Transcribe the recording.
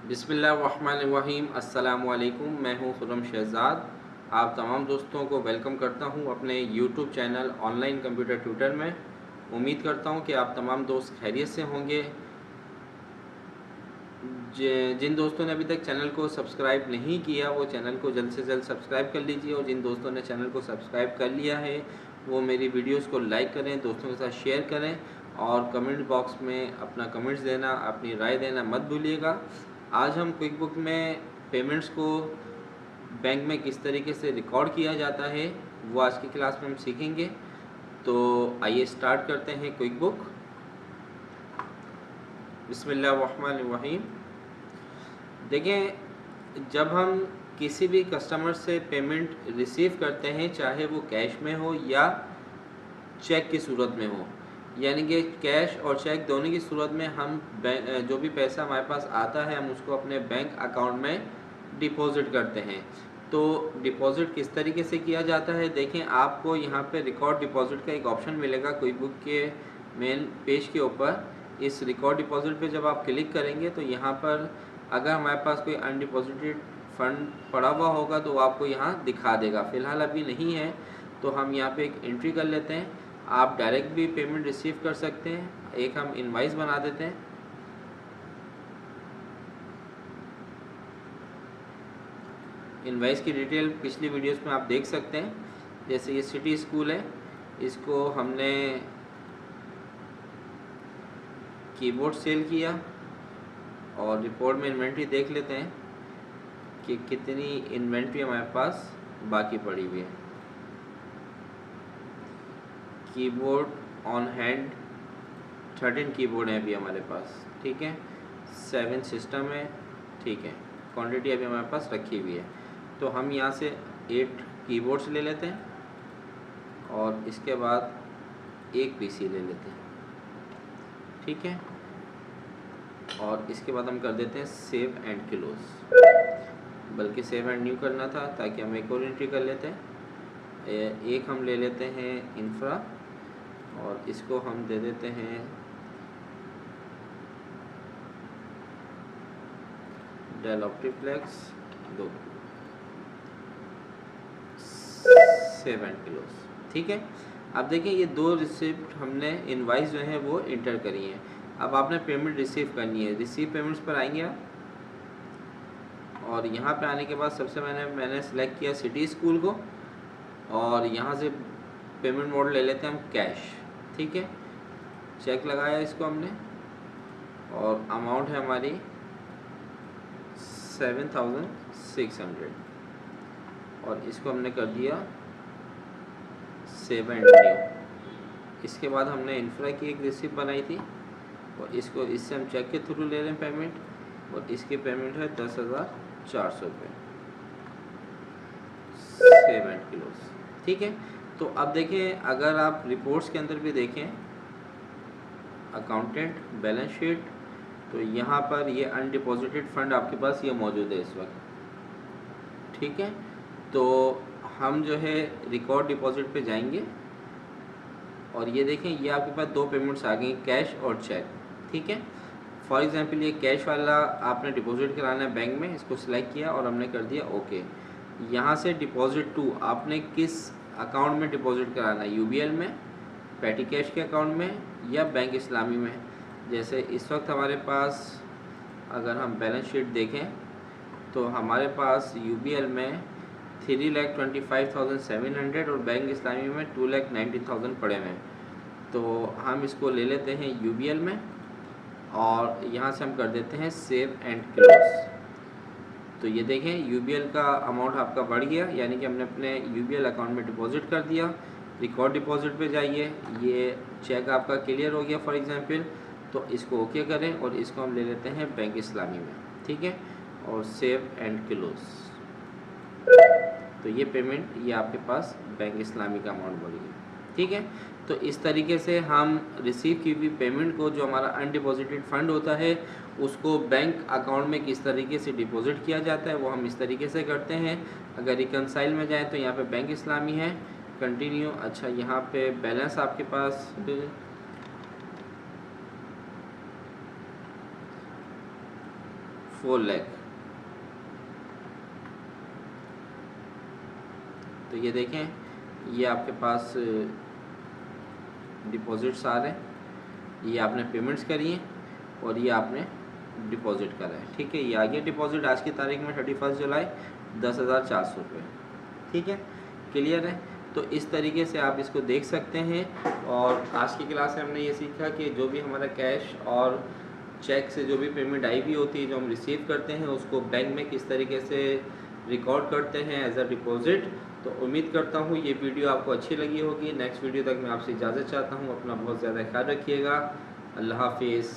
बिस्मिल्लाहिर्रहमानिर्रहीम। अस्सलामुअलैकुम। मैं हूं खुर्रम शहज़ाद। आप तमाम दोस्तों को वेलकम करता हूं अपने YouTube channel online computer tutor में। उम्मीद करता हूं कि आप तमाम दोस्त खैरियत से होंगे। जिन दोस्तों ने अभी तक चैनल को सब्सक्राइब नहीं किया वो चैनल को जल्द से जल्द सब्सक्राइब कर लीजिए, और जिन दोस्तों ने चैनल को सब्सक्राइब कर लिया है वो मेरी वीडियोस को लाइक करें, दोस्तों के साथ शेयर करें, और कमेंट बॉक्स में अपना कमेंट्स देना, अपनी राय देना मत भूलिएगा। आज हम क्विक बुक में पेमेंट्स को बैंक में किस तरीके से रिकॉर्ड किया जाता है वो आज की क्लास में हम सीखेंगे। तो आइए स्टार्ट करते हैं क्विक बुक। बिस्मिल्लाहिर्रहमानिर्रहीम। देखें, जब हम किसी भी कस्टमर से पेमेंट रिसीव करते हैं, चाहे वो कैश में हो या चेक की सूरत में हो, यानी कि कैश और चेक दोनों की सूरत में हम जो भी पैसा हमारे पास आता है हम उसको अपने बैंक अकाउंट में डिपॉजिट करते हैं। तो डिपॉजिट किस तरीके से किया जाता है, देखें, आपको यहाँ पे रिकॉर्ड डिपॉजिट का एक ऑप्शन मिलेगा क्विक बुक के मेन पेज के ऊपर। इस रिकॉर्ड डिपॉजिट पे जब आप क्लिक करेंगे तो यहाँ पर अगर हमारे पास कोई अनडिपॉजिटेड फ़ंड पड़ा हुआ होगा तो वो आपको यहाँ दिखा देगा। फ़िलहाल अभी नहीं है तो हम यहाँ पे एक एंट्री कर लेते हैं। आप डायरेक्ट भी पेमेंट रिसीव कर सकते हैं। एक हम इनवाइस बना देते हैं। इनवाइस की डिटेल पिछली वीडियोस में आप देख सकते हैं। जैसे ये सिटी स्कूल है, इसको हमने कीबोर्ड सेल किया, और रिपोर्ट में इन्वेंट्री देख लेते हैं कि कितनी इन्वेंट्री हमारे पास बाकी पड़ी हुई है। कीबोर्ड ऑन हैंड 13 कीबोर्ड है अभी हमारे पास, ठीक है। 7 सिस्टम है, ठीक है। क्वांटिटी अभी हमारे पास रखी हुई है, तो हम यहाँ से 8 कीबोर्ड्स ले लेते हैं, और इसके बाद एक पीसी ले लेते हैं, ठीक है। और इसके बाद हम कर देते हैं सेव एंड क्लोज, बल्कि सेव एंड न्यू करना था ताकि हम एक और एंट्री कर लेते हैं। एक हम ले लेते हैं इंफ्रा, और इसको हम दे देते हैं डेल ऑप्टीप्लेक्स 2, सेव एंड क्लोज, ठीक है। अब देखिए, ये 2 रिसिप्ट हमने इनवाइस जो है वो इंटर करी हैं। अब आपने पेमेंट रिसीव करनी है। रिसीव पेमेंट्स पर आएंगे आप, और यहाँ पे आने के बाद सबसे मैंने सेलेक्ट किया सिटी स्कूल को, और यहाँ से पेमेंट मोड ले लेते हैं हम कैश, ठीक है। चेक लगाया इसको हमने, और अमाउंट है हमारी 7600, और इसको हमने कर दिया सेव एंड न्यू। इसके बाद हमने इंफ्रा की एक रिसिप्ट बनाई थी, और इसको इससे हम चेक के थ्रू ले रहे हैं पेमेंट, और इसकी पेमेंट है 10,400 रुपये। सेव एंड क्लोज, ठीक है। तो अब देखें, अगर आप रिपोर्ट्स के अंदर भी देखें अकाउंटेंट बैलेंस शीट, तो यहाँ पर ये अनडिपॉजिटेड फंड आपके पास ये मौजूद है इस वक्त, ठीक है। तो हम जो है रिकॉर्ड डिपॉजिट पे जाएंगे, और ये देखें, ये आपके पास 2 पेमेंट्स आ गई, कैश और चेक, ठीक है। फॉर एग्जांपल ये कैश वाला आपने डिपॉजिट कराना है बैंक में, इसको सिलेक्ट किया और हमने कर दिया ओके। यहाँ से डिपॉजिट टू आपने किस अकाउंट में डिपॉजिट कराना है, यूबीएल में, पैटी कैश के अकाउंट में, या बैंक इस्लामी में। जैसे इस वक्त हमारे पास अगर हम बैलेंस शीट देखें तो हमारे पास यूबीएल में 3,25,700 और बैंक इस्लामी में 2,90,000 पड़े हुए हैं। तो हम इसको ले लेते हैं यूबीएल में, और यहाँ से हम कर देते हैं सेव एंड क्लोज। तो ये देखें, यूबीएल का अमाउंट आपका बढ़ गया, यानी कि हमने अपने यूबीएल अकाउंट में डिपॉजिट कर दिया। रिकॉर्ड डिपॉजिट पे जाइए, ये चेक आपका क्लियर हो गया फॉर एग्जांपल, तो इसको ओके करें, और इसको हम ले लेते हैं बैंक इस्लामी में, ठीक है, और सेव एंड क्लोज। तो ये पेमेंट ये आपके पास बैंक इस्लामी का अमाउंट बढ़ गया, ठीक है। तो इस तरीके से हम रिसीव की हुई पेमेंट को, जो हमारा अनडिपॉजिटेड फंड होता है, उसको बैंक अकाउंट में किस तरीके से डिपॉजिट किया जाता है वो हम इस तरीके से करते हैं। अगर रिकनसाइल में जाएँ तो यहाँ पे बैंक इस्लामी है, कंटिन्यू। अच्छा, यहाँ पे बैलेंस आपके पास 4 लाख। तो ये देखें, ये आपके पास डिपॉजिट्स आ रहे हैं, ये आपने पेमेंट्स करी हैं और ये आपने डिपॉजिट करा है। ठीक है, ये आ गया डिपॉजिट आज की तारीख में 31 जुलाई 10,400 रुपये। ठीक है, क्लियर है। तो इस तरीके से आप इसको देख सकते हैं। और आज की क्लास में हमने ये सीखा कि जो भी हमारा कैश और चेक से जो भी पेमेंट आई हुई होती है, जो हम रिसीव करते हैं, उसको बैंक में किस तरीके से रिकॉर्ड करते हैं एज अ डिपॉजिट। तो उम्मीद करता हूँ ये वीडियो आपको अच्छी लगी होगी। नेक्स्ट वीडियो तक मैं आपसे इजाज़त चाहता हूँ। अपना बहुत ज़्यादा ख्याल रखिएगा। अल्लाह हाफिज़।